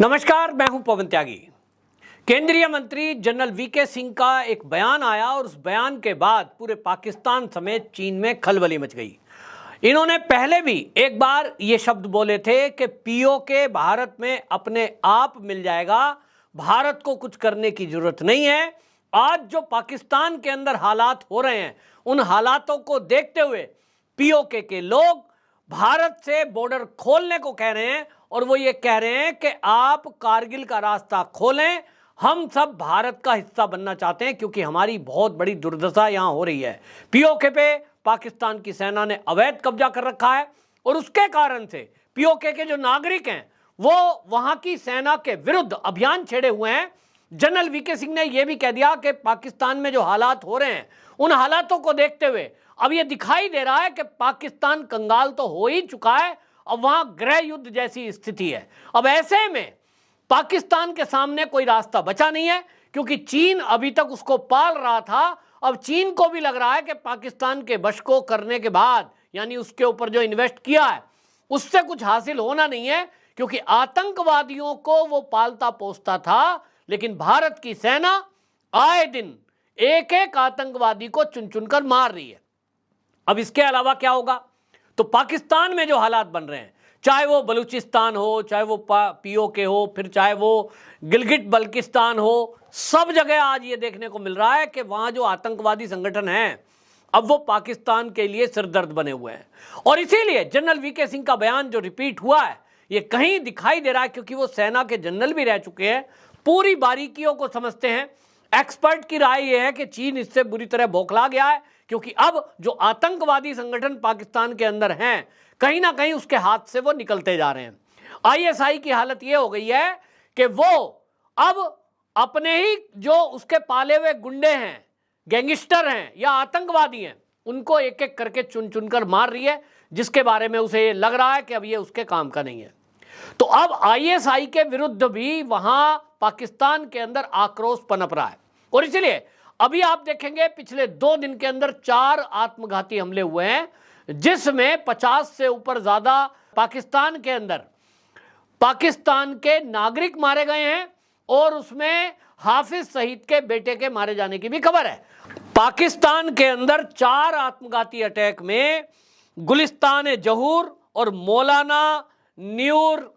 नमस्कार, मैं हूं पवन त्यागी। केंद्रीय मंत्री जनरल वीके सिंह का एक बयान आया और उस बयान के बाद पूरे पाकिस्तान समेत चीन में खलबली मच गई। इन्होंने पहले भी एक बार ये शब्द बोले थे कि पीओके भारत में अपने आप मिल जाएगा, भारत को कुछ करने की जरूरत नहीं है। आज जो पाकिस्तान के अंदर हालात हो रहे हैं, उन हालातों को देखते हुए पीओके के लोग भारत से बॉर्डर खोलने को कह रहे हैं और वो ये कह रहे हैं कि आप कारगिल का रास्ता खोलें, हम सब भारत का हिस्सा बनना चाहते हैं क्योंकि हमारी बहुत बड़ी दुर्दशा यहां हो रही है। पीओके पे पाकिस्तान की सेना ने अवैध कब्जा कर रखा है और उसके कारण से पीओके के जो नागरिक हैं वो वहां की सेना के विरुद्ध अभियान छेड़े हुए हैं। जनरल वीके सिंह ने यह भी कह दिया कि पाकिस्तान में जो हालात हो रहे हैं, उन हालातों को देखते हुए अब यह दिखाई दे रहा है कि पाकिस्तान कंगाल तो हो ही चुका है, अब वहां गृह युद्ध जैसी स्थिति है। अब ऐसे में पाकिस्तान के सामने कोई रास्ता बचा नहीं है क्योंकि चीन अभी तक उसको पाल रहा था। अब चीन को भी लग रहा है कि पाकिस्तान के वश को करने के बाद, यानी उसके ऊपर जो इन्वेस्ट किया है उससे कुछ हासिल होना नहीं है, क्योंकि आतंकवादियों को वो पालता पोसता था, लेकिन भारत की सेना आए दिन एक एक आतंकवादी को चुन चुनकर मार रही है। अब इसके अलावा क्या होगा? तो पाकिस्तान में जो हालात बन रहे हैं, चाहे वो बलूचिस्तान हो, चाहे वो पीओके हो, फिर चाहे वो गिलगिट बल्किस्तान हो, सब जगह आज ये देखने को मिल रहा है कि वहां जो आतंकवादी संगठन हैं अब वो पाकिस्तान के लिए सिरदर्द बने हुए हैं। और इसीलिए जनरल वीके सिंह का बयान जो रिपीट हुआ है, ये कहीं दिखाई दे रहा है क्योंकि वो सेना के जनरल भी रह चुके हैं, पूरी बारीकियों को समझते हैं। एक्सपर्ट की राय यह है कि चीन इससे बुरी तरह बौखला गया है क्योंकि अब जो आतंकवादी संगठन पाकिस्तान के अंदर हैं, कहीं ना कहीं उसके हाथ से वो निकलते जा रहे हैं। आईएसआई की हालत यह हो गई है कि वो अब अपने ही जो उसके पाले हुए गुंडे हैं, गैंगस्टर हैं या आतंकवादी हैं, उनको एक एक करके चुन चुनकर मार रही है, जिसके बारे में उसे लग रहा है कि अब ये उसके काम का नहीं है। तो अब आईएसआई के विरुद्ध भी वहां पाकिस्तान के अंदर आक्रोश पनप रहा है और इसलिए अभी आप देखेंगे पिछले 2 दिन के अंदर 4 आत्मघाती हमले हुए हैं, जिसमें 50 से ऊपर ज्यादा पाकिस्तान के अंदर पाकिस्तान के नागरिक मारे गए हैं और उसमें हाफिज सईद के बेटे के मारे जाने की भी खबर है। पाकिस्तान के अंदर 4 आत्मघाती अटैक में गुलिस्तान जहूर और मौलाना न्यूर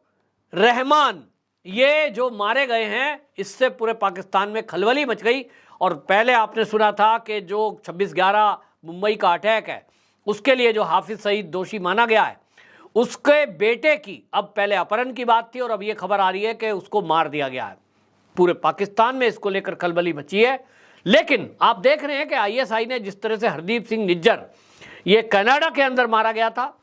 रहमान ये जो मारे गए हैं, इससे पूरे पाकिस्तान में खलबली मच गई। और पहले आपने सुना था कि जो 26/11 मुंबई का अटैक है, उसके लिए जो हाफिज सईद दोषी माना गया है, उसके बेटे की अब पहले अपहरण की बात थी और अब ये खबर आ रही है कि उसको मार दिया गया है। पूरे पाकिस्तान में इसको लेकर खलबली मची है। लेकिन आप देख रहे हैं कि आईएसआई ने जिस तरह से हरदीप सिंह निज्जर ये कनाडा के अंदर मारा गया था,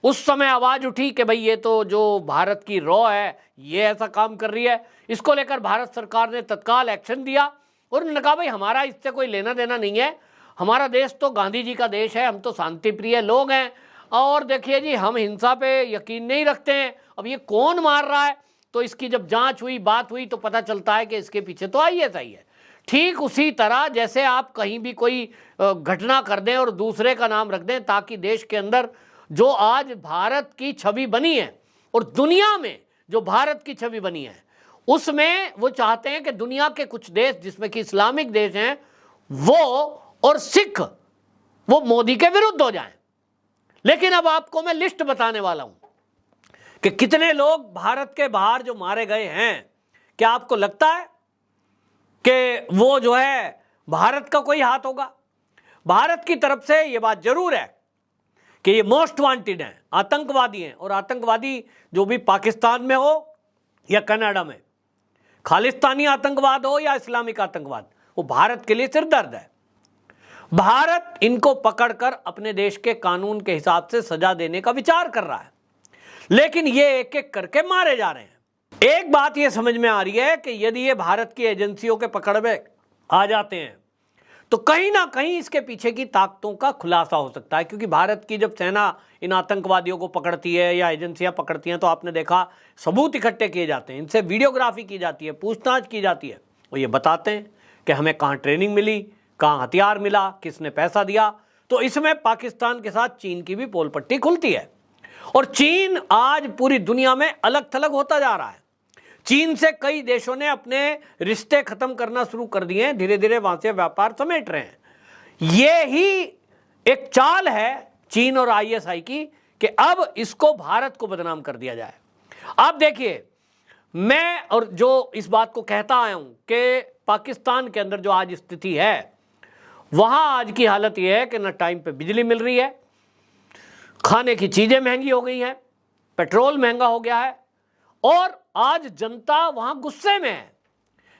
उस समय आवाज उठी कि भाई ये तो जो भारत की रॉ है ये ऐसा काम कर रही है। इसको लेकर भारत सरकार ने तत्काल एक्शन दिया और उन्होंने कहा भाई हमारा इससे कोई लेना देना नहीं है, हमारा देश तो गांधी जी का देश है, हम तो शांति प्रिय लोग हैं और देखिए जी हम हिंसा पे यकीन नहीं रखते हैं। अब ये कौन मार रहा है, तो इसकी जब जांच हुई, बात हुई, तो पता चलता है कि इसके पीछे तो आईएसआई है। ठीक उसी तरह जैसे आप कहीं भी कोई घटना कर दें और दूसरे का नाम रख दें ताकि देश के अंदर जो आज भारत की छवि बनी है और दुनिया में जो भारत की छवि बनी है, उसमें वो चाहते हैं कि दुनिया के कुछ देश जिसमें कि इस्लामिक देश हैं, वो और सिख वो मोदी के विरुद्ध हो जाएं। लेकिन अब आपको मैं लिस्ट बताने वाला हूं कि कितने लोग भारत के बाहर जो मारे गए हैं। क्या आपको लगता है कि वो जो है भारत का कोई हाथ होगा? भारत की तरफ से ये बात जरूर है कि ये मोस्ट वांटेड हैं, आतंकवादी हैं, और आतंकवादी जो भी पाकिस्तान में हो या कनाडा में, खालिस्तानी आतंकवाद हो या इस्लामिक आतंकवाद, वो भारत के लिए सिरदर्द है। भारत इनको पकड़कर अपने देश के कानून के हिसाब से सजा देने का विचार कर रहा है, लेकिन ये एक एक करके मारे जा रहे हैं। एक बात ये समझ में आ रही है कि यदि ये भारत की एजेंसियों के पकड़ में आ जाते हैं तो कहीं ना कहीं इसके पीछे की ताकतों का खुलासा हो सकता है, क्योंकि भारत की जब सेना इन आतंकवादियों को पकड़ती है या एजेंसियां पकड़ती हैं तो आपने देखा सबूत इकट्ठे किए जाते हैं, इनसे वीडियोग्राफी की जाती है, पूछताछ की जाती है, वो ये बताते हैं कि हमें कहाँ ट्रेनिंग मिली, कहाँ हथियार मिला, किसने पैसा दिया। तो इसमें पाकिस्तान के साथ चीन की भी पोल पट्टी खुलती है और चीन आज पूरी दुनिया में अलग थलग होता जा रहा है। चीन से कई देशों ने अपने रिश्ते खत्म करना शुरू कर दिए हैं, धीरे धीरे वहां से व्यापार समेट रहे हैं। ये ही एक चाल है चीन और आईएसआई की कि अब इसको भारत को बदनाम कर दिया जाए। आप देखिए, मैं और जो इस बात को कहता आया हूं कि पाकिस्तान के अंदर जो आज स्थिति है, वहां आज की हालत यह है कि न टाइम पे बिजली मिल रही है, खाने की चीजें महंगी हो गई हैं, पेट्रोल महंगा हो गया है, और आज जनता वहां गुस्से में है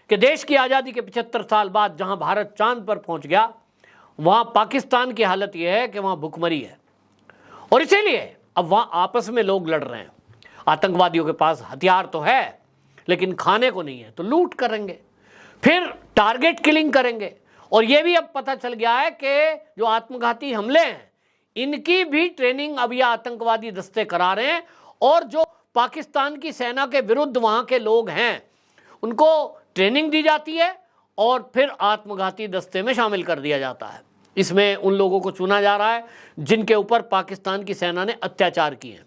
कि देश की आज़ादी के 75 साल बाद जहां भारत चांद पर पहुंच गया, वहां पाकिस्तान की हालत यह है कि वहां भुखमरी है। और इसीलिए अब वहां आपस में लोग लड़ रहे हैं। आतंकवादियों के पास हथियार तो है लेकिन खाने को नहीं है, तो लूट करेंगे, फिर टारगेट किलिंग करेंगे। और यह भी अब पता चल गया है कि जो आत्मघाती हमले हैं, इनकी भी ट्रेनिंग अब ये आतंकवादी दस्ते करा रहे हैं, और जो पाकिस्तान की सेना के विरुद्ध वहां के लोग हैं उनको ट्रेनिंग दी जाती है और फिर आत्मघाती दस्ते में शामिल कर दिया जाता है। इसमें उन लोगों को चुना जा रहा है जिनके ऊपर पाकिस्तान की सेना ने अत्याचार किए हैं।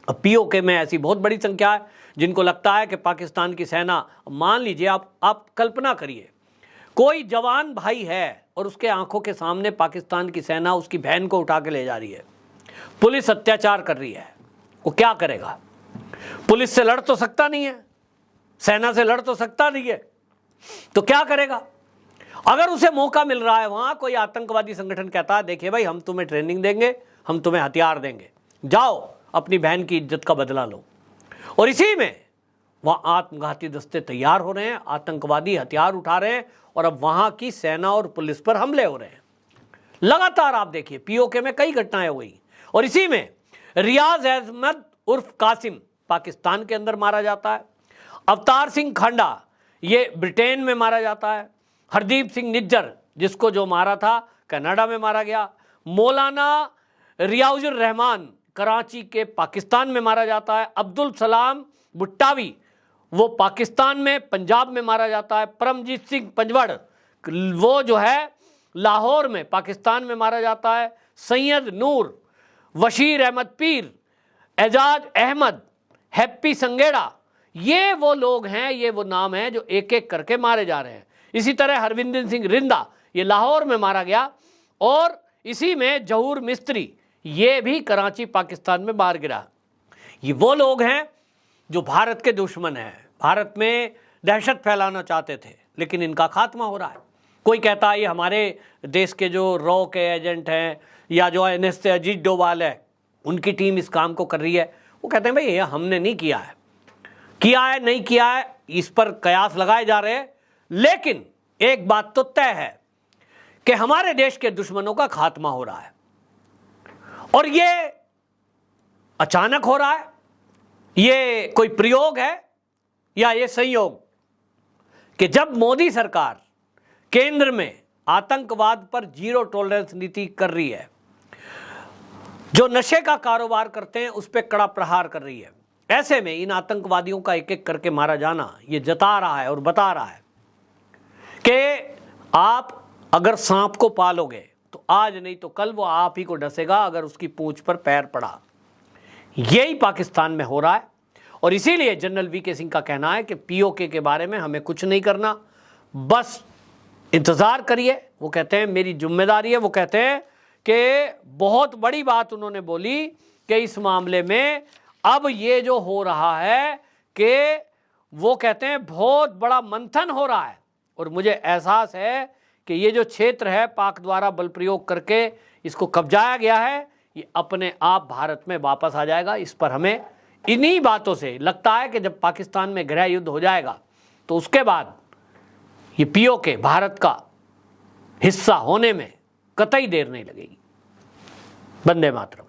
अब पीओके में ऐसी बहुत बड़ी संख्या है जिनको लगता है कि पाकिस्तान की सेना, मान लीजिए आप कल्पना करिए, कोई जवान भाई है और उसके आंखों के सामने पाकिस्तान की सेना उसकी बहन को उठा के ले जा रही है, पुलिस अत्याचार कर रही है, वो क्या करेगा? पुलिस से लड़ तो सकता नहीं है, सेना से लड़ तो सकता नहीं है, तो क्या करेगा? अगर उसे मौका मिल रहा है, वहां कोई आतंकवादी संगठन कहता है देखिए भाई, हम तुम्हें ट्रेनिंग देंगे, हम तुम्हें हथियार देंगे, जाओ अपनी बहन की इज्जत का बदला लो, और इसी में वहां आत्मघाती दस्ते तैयार हो रहे हैं, आतंकवादी हथियार उठा रहे हैं, और अब वहां की सेना और पुलिस पर हमले हो रहे हैं लगातार। आप देखिए, पीओके में कई घटनाएं हुई, और इसी में रियाज अहमद उर्फ कासिम पाकिस्तान के अंदर मारा जाता है, अवतार सिंह खांडा ये ब्रिटेन में मारा जाता है, हरदीप सिंह निज्जर जिसको जो मारा था कनाडा में मारा गया, मौलाना रियाजुर रहमान कराची के पाकिस्तान में मारा जाता है, अब्दुल सलाम भुट्टावी वो पाकिस्तान में पंजाब में मारा जाता है, परमजीत सिंह पंजवड़ वो जो है लाहौर में पाकिस्तान में मारा जाता है, सैयद नूर, वशीर अहमद पीर, एजाज अहमद, हैप्पी संगेड़ा, ये वो लोग हैं, ये वो नाम हैं जो एक एक करके मारे जा रहे हैं। इसी तरह हरविंदर सिंह रिंदा ये लाहौर में मारा गया, और इसी में जहूर मिस्त्री ये भी कराची पाकिस्तान में मार गिरा। ये वो लोग हैं जो भारत के दुश्मन हैं, भारत में दहशत फैलाना चाहते थे, लेकिन इनका खात्मा हो रहा है। कोई कहता है ये हमारे देश के जो रॉ के एजेंट हैं या जो एनएस से अजीत डोभाल है उनकी टीम इस काम को कर रही है। वो कहते हैं भाई ये हमने नहीं किया है, नहीं किया है, इस पर कयास लगाए जा रहे हैं, लेकिन एक बात तो तय है कि हमारे देश के दुश्मनों का खात्मा हो रहा है, और ये अचानक हो रहा है, ये कोई प्रयोग है या ये संयोग कि जब मोदी सरकार केंद्र में आतंकवाद पर जीरो टॉलरेंस नीति कर रही है, जो नशे का कारोबार करते हैं उस पर कड़ा प्रहार कर रही है, ऐसे में इन आतंकवादियों का एक एक करके मारा जाना ये जता रहा है और बता रहा है कि आप अगर सांप को पालोगे तो आज नहीं तो कल वो आप ही को डसेगा अगर उसकी पूंछ पर पैर पड़ा। यही पाकिस्तान में हो रहा है, और इसीलिए जनरल वीके सिंह का कहना है कि पीओके के बारे में हमें कुछ नहीं करना, बस इंतज़ार करिए। वो कहते हैं मेरी जिम्मेदारी है, वो कहते हैं कि बहुत बड़ी बात उन्होंने बोली कि इस मामले में अब ये जो हो रहा है कि वो कहते हैं बहुत बड़ा मंथन हो रहा है, और मुझे एहसास है कि ये जो क्षेत्र है पाक द्वारा बल प्रयोग करके इसको कब्जाया गया है, ये अपने आप भारत में वापस आ जाएगा। इस पर हमें इन्हीं बातों से लगता है कि जब पाकिस्तान में गृह युद्ध हो जाएगा तो उसके बाद ये पीओके भारत का हिस्सा होने में कतई देर नहीं लगेगी। वंदे मातरम।